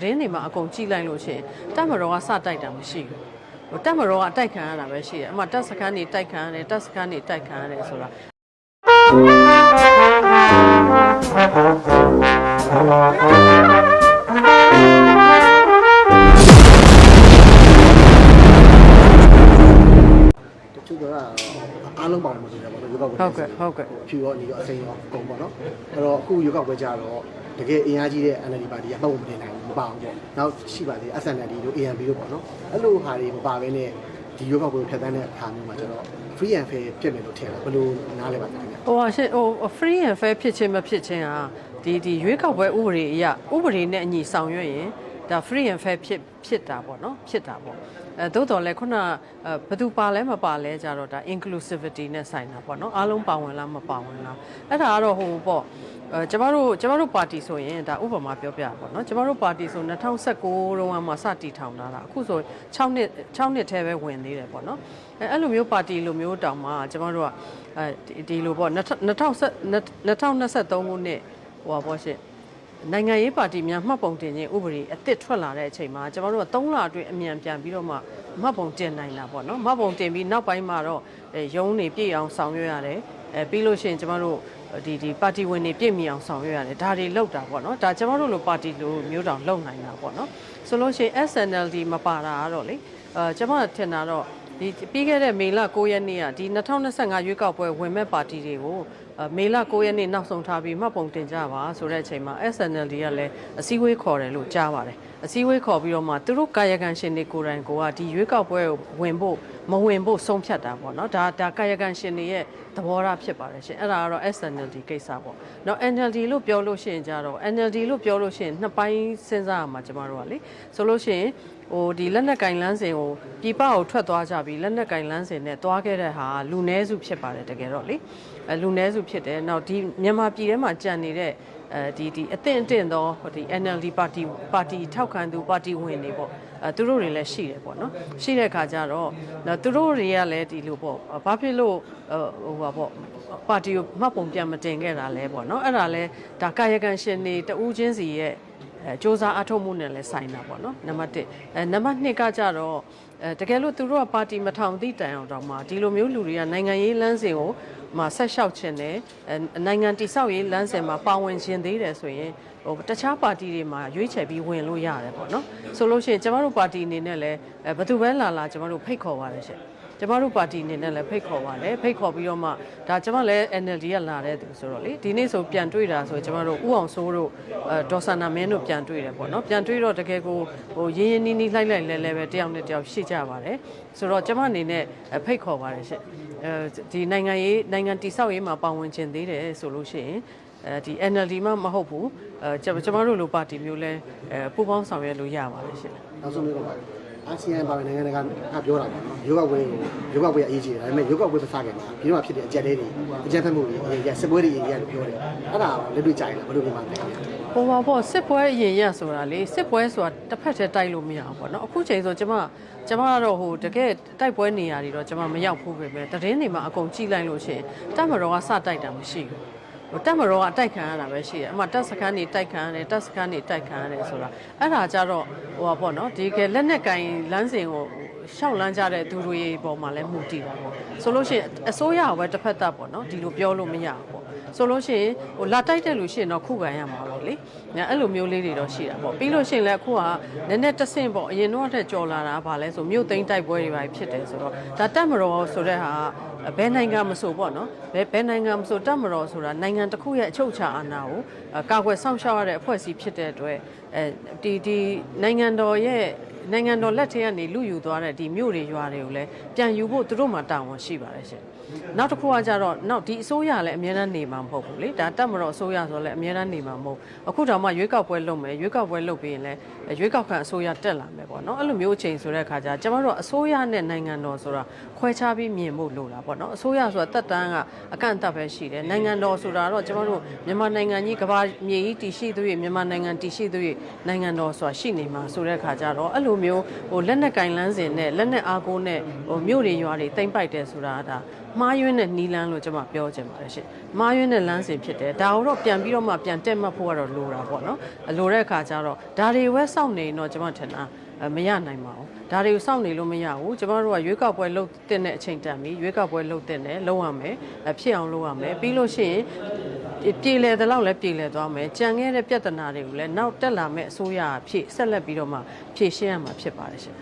တင်းတွေမှာအကုန်ကြည့်လိုက်လို့ရှိရင်တက်မတော်ကစတိုက်တာမရှိဘူးတက်မတော်ကတိုက်ခံရတာပဲရှိတယ်အမှတက်စခန်းနေတိုက်ခံရတယ်တက်စခန်းနေတိုက်ခံရတယ်ဆိုတာတချို့ကအားလုံးပါလို့ဆိုကြပါတော့ရုပ်ောက်ပွဲဟုတ်ကဲ့ဖြူရောနေရောအစိမ်းရောအကုန်ပေါ့နော်အဲ့တော့အခုရုပ်ောက်ပွဲကြတော့တကယ်အင်အားကြီးတဲ့ NLD ပါတီကပတ်ဝန်းမတင်နိုင်ဘူးမပါဘူးပေါ့နောက်ရှိပါသေး SNLD တို့ ANP တို့ပေါ့နော်အဲ့လိုဟာတွေမပါဘဲနဲ့ဒီရုပ်ောက်ပွဲကိုဖျက်ဆီးတဲ့အခါမျိုးမှာကျတော့ free and fair ဖြစ်မယ်လို့ထင်တယ်ဘယ်လိုနားလဲပါလဲfree and fair ဖြစ်ခြင်းမဖြစ်ခြင်းဟာဒီရွေးကောက်ပွဲဥပဒေအရဥပဒေနဲ့အညီဆောင်ရွက်ရင်ဒါ free and fair ဖြစ်တာပေါ့နော်ဖြစ်တာပေါ့သို့တော်လည်းခုနဘယ်သူပါလဲမပါလဲကြတော့ဒါ inclusivity နဲ့ဆိုင်တာပေါ့နော်အားလုံးပါဝင်လားမပါဝင်လားအဲ့ဒါကတော့ဟိုပေါ့ကျမတို့ပါတီဆိုရင်ဒါဥပမာပြောပြပါတော့ကျမတို့ပါတီဆို2019တုန်းကမှစတည်ထောင်လာတာအခုဆို6နှစ်ထဲပဲဝင်သေးတယ်ပေါ့နော်အဲ့လိုမျိုးပါတီလိုမျိုးတောင်မှကျမတို့ကဒီလိုပေါ့2023ခုနှစ်ဟိုပါပေါ့ရှင်နိုင်ငံရေးပါတီများမှတ်ပုံတင်ခြင်းဥပဒေအသစ်ထွက်လာတဲ့အချိန်မှာကျမတို့က3လအတွင်းအမြန်ပြန်ပြီးတော့မှမှတ်ပုံတင်နိုင်တာပေါ့နော်မှတ်ပုံတင်ပြီးနောက်ပိုင်းမှာတော့ရုံးနေပြည့်အောင်ဆောင်ရွက်ရတယ်ပြီးလို့ရှိရင်ကျမတို့ဒီပါတီဝင်တွေပြည့်မီအောင်ဆောင်ရွက်ရတယ်ဒါတွေလောက်တာပေါ့နော်ဒါကျမတို့လိုပါတီလိုမျိုးတောင်လောက်နိုင်တာပေါ့နော်ဆိုလို့ရှိရင် SNLD မပါတာကတော့လေကျမထင်တာတော့ဒီပြီးခဲ့တဲ့မေလ9ရက်နေ့ကဒီ2025ရွေးကောက်ပွဲဝင်မဲ့ပါတီတွေကိုမေလ9ရက်နေ့နောက်ဆုံးထားပြီးမှတ်ပုံတင်ကြပါဆိုတဲ့အချိန်မှာ SNLD ကလည်းအစည်းအဝေးခေါ်တယ်လို့ကြားပါတယ်အစည်းအဝေးခေါ်ပြီးတော့မှသူတို့ကာယကံရှင်တွေကိုယ်တိုင်ကဒီရွေးကောက်ပွဲကိုဝင်ဖို့မဝင်ဖို့ဆုံးဖြတ်တာပေါ့နော်ဒါကာယကံရှင်တွေရဲ့သဘောထားဖြစ်ပါတယ်ရှင်အဲ့ဒါကတော့ SNLD ကိစ္စပေါ့နော် NLD လို့ပြောလို့ရှိရင်ကြတော့ NLD လို့ပြောလို့ရှိရင်နှစ်ပိုင်းစဉ်းစားရမှာကျမတို့ကလေဆိုလို့ရှိရင်ဒီလက်နက်ကင်လန်းစင်ကိုပြည်ပကိုထွက်သွားကြပြီးလက်နက်ကင်လန်းစင်နဲ့တွားခဲ့တဲ့ဟာလူနည်းစုဖြစ်ပါတယ်တကယ်တော့လေလူနည်းစုဖြစ်တယ်နောက်ဒီမြန်မာပြည်ထဲမှာကြံနေတဲ့ဒီအသင့်သောဒီ NLD ပါတီထောက်ခံသူပါတီဝင်တွေပေါ့သူတို့တွေလည်းရှိတယ်ပေါ့နော်ရှိတဲ့အခါကျတော့သူတို့တွေကလည်းဒီလိုပေါ့ဘာဖြစ်လို့ဟိုပါပေါ့ပါတီကိုမှတ်ပုံပြန်မတင်ခဲ့တာလဲပေါ့နော်အဲ့ဒါလဲဒါကာယကံရှင်တွေတဦးချင်းစီရဲ့စ조사အထုတ်မှုနဲ့လည်းဆိုင်တာပေါ့နော်နံပါတ်1နံပါတ်2ကကြတော့တကယ်လို့သူတို့ကပါတီမထောင်သည့်တိုင်အောင်တောင်မှဒီလိုမျိုးလူတွေကနိုင်ငံရေးလမ်းစဉ်ကိုဆက်လျှောက်ခြင်းနဲ့နိုင်ငံတိဆောက်ရေးလမ်းစဉ်မှာပါဝင်ခြင်းသေးတယ်ဆိုရင်တခြားပါတီတွေမှာရွေးချယ်ပြီးဝင်လို့ရတယ်ပေါ့နော်ဆိုလို့ရှိရင်ကျမတို့ပါတီအနေနဲ့လည်းဘယ်သူပဲလာကျမတို့ဖိတ်ခေါ်ပါတယ်ရှင်ကျမတို့ပါတီအနေနဲ့လည်းဖိတ်ခေါ်ပါတယ်ဖိတ်ခေါ်ပြီးတော့မှဒါကျမလည်း NLD ကလာတဲ့သူဆိုတော့လေဒီနေ့ဆိုပြန်တွေ့တာဆိုကျမတို့ဥအောင်စိုးတို့ဒေါ်ဆန္ဒမင်းတို့ပြန်တွေ့တယ်ပေါ့နော်ပြန်တွေ့တော့တကယ်ကိုရင်းနီးလဲလဲပဲတယောက်နဲ့တယောက်ရှိကြပါတယ်ဆိုတော့ကျမအနေနဲ့ဖိတ်ခေါ်ပါတယ်ရှင်ဒီနိုင်ငံတိဆောက်ရေးမှာပါဝင်ခြင်းသေးတယ်ဆိုလို့ရှိရင်ဒီ NLD မှမဟုတ်ဘူးကျမတို့လိုပါတီမျိုးလဲပူးပေါင်းဆောင်ရွက်လို့ရပါတယ်ရှင်နောက်ဆုံးမျိုးတော့အာဆီယံပါပဲနိုင်ငံတကာကပြောတာပေါ့နော်ရုပ်ောက်ပွဲအရေးကြီးတယ်ဒါပေမဲ့ရုပ်ောက်ပွဲမစခင်မှာပြီးတော့ဖြစ်တဲ့အကြက်လေးတွေအကြက်ဖက်မှုတွေစစ်ပွဲတွေအရေးကြီးတယ်လို့ပြောတယ်အဲ့ဒါလက်တွေ့ကြိုင်လားဘယ်လိုပြမှာလဲဟိုပါပေါ့စစ်ပွဲအရင်ရဆိုတာလေစစ်ပွဲဆိုတာတစ်ဖက်တည်းတိုက်လို့မရအောင်ပေါ့နော်အခုချိန်ဆိုကျမကတော့ဟိုတကယ်တိုက်ပွဲနေရာတွေတော့ကျမမရောက်ဘူးပဲသတင်းတွေမှာအကုန်ကြည့်လိုက်လို့ရှိရင်တပ်မတော်ကစတိုက်တာမရှိဘူးတက်မတော်ကအတိုက်ခံရတာပဲရှိတယ်အမှတက်စခန်းနေတိုက်ခံရတယ်တက်စခန်းနေတိုက်ခံရတယ်ဆိုတာအဲ့ဒါကြတော့ဟိုပါပေါ့နော်ဒီကလက်နက်ကင်လမ်းစဉ်ကိုရှောက်လန်းကြတဲ့သူတွေပေါ်မှာလည်းမူတည်တာပေါ့ဆိုလို့ရှိရင်အစိုးရပဲတစ်ဖက်သက်ပေါ့နော်ဒီလိုပြောလို့မရဘူးပေါ့ဆိုလို့ရှိရင်ဟိုလာတိုက်တဲ့လူရှိရင်တော့ခုခံရမှာပေါ့လေအဲ့လိုမျိုးလေးတွေတော့ရှိတာပေါ့ပြီးလို့ရှိရင်လည်းအခုကနည်းနည်းတဆင့်ပေါ့အရင်တော့တက်ကြော်လာတာဗာလဲဆိုမြို့သိမ်းတိုက်ပွဲတွေပါဖြစ်တယ်ဆိုတော့ဒါတက်မတော်ဆိုတဲ့ဟာဘယ်နိုင်ငံမဆိုပေါ့နော်ဘယ်နိုင်ငံမဆိုတက်မတော်ဆိုတာနိုင်ငံတစ်ခုရဲ့အချုပ်အခြာအာဏာကိုကာကွယ်စောင့်ရှောက်ရတဲ့အဖွဲ့အစည်းဖြစ်တဲ့အတွက်ဒီနိုင်ငံတော်လက်ထဲကနေလူယူသွားတဲ့ဒီမြို့တွေရွာတွေကိုလည်းပြန်ယူဖို့သူတို့မှတာဝန်ရှိပါတယ်ရှင်နောက်တစ်ခုကကြတော့နောက်ဒီအစိုးရလည်းအများအားနေမှာမဟုတ်ဘူးလေဒါတက်မတော်အစိုးရဆိုလည်းအများအားနေမှာမဟုတ်အခုတောင်မှရွေးကောက်ပွဲလုပ်မယ်ရွေးကောက်ပွဲလုပ်ပြီးရင်လည်းရွေးကောက်ခံအစိုးရတက်လာမယ်ပေါ့နော်အဲ့လိုမျိုးအချိန်ဆိုတဲ့အခါကျကျမတို့အစိုးရနဲ့နိုင်ငံတော်ဆိုတာခွဲခြားပြီးမြင်ဖို့လိုတာပေါ့နော်အစိုးရဆိုတာတက်တန်းကအကန့်အသတ်ပဲရှိတယ်နိုင်ငံတော်ဆိုတာတော့ကျမတို့မြန်မာနိုင်ငံကြီးကမ္ဘာမြေကြီးတည်ရှိသူရဲ့မြန်မာနိုင်ငံတည်ရှိသူရဲ့နိုင်ငံတော်ဆိုတာရှိနေမှာဆိုတဲ့အခါကျတော့အဲ့လိုမျိုးဟိုလက်နက်ကင်လန်းစင်နဲ့လက်နက်အားကိုးနဲ့ဟိုမြို့တွေရွာတွေတိမ့်ပိုက်တယ်ဆိုတာဒါ မှားယွင်းတဲ့နီလန်းလို့ကျွန်မပြောချင်ပါတယ်ရှင်မှားယွင်းတဲ့လမ်းစဉ်ဖြစ်တယ်ဒါတော့ပြန်ပြီးတော့မှပြန်တက်မှတ်ဖို့ကတော့လိုတာပေါ့နော်လိုတဲ့အခါကျတော့ဒါတွေဝဲစောင့်နေတော့ကျွန်မထင်တာမရနိုင်ပါဘူးဒါတွေကိုစောင့်နေလို့မရဘူးကျွန်တော်တို့ကရွေးကောက်ပွဲလုပ်တဲ့အချိန်တန်ပြီရွေးကောက်ပွဲလုပ်တဲ့နဲ့လုပ်ရမယ်ဖြစ်အောင်လုပ်ရမယ်ပြီးလို့ရှိရင်ပြည်လေတဲ့လောက်လည်းပြည်လေသွားမယ်ကြံခဲ့တဲ့ပြဿနာတွေကိုလည်းနောက်တက်လာမဲ့အစိုးရအဖြစ်ဆက်လက်ပြီးတော့မှဖြေရှင်းရမှာဖြစ်ပါတယ်ရှင်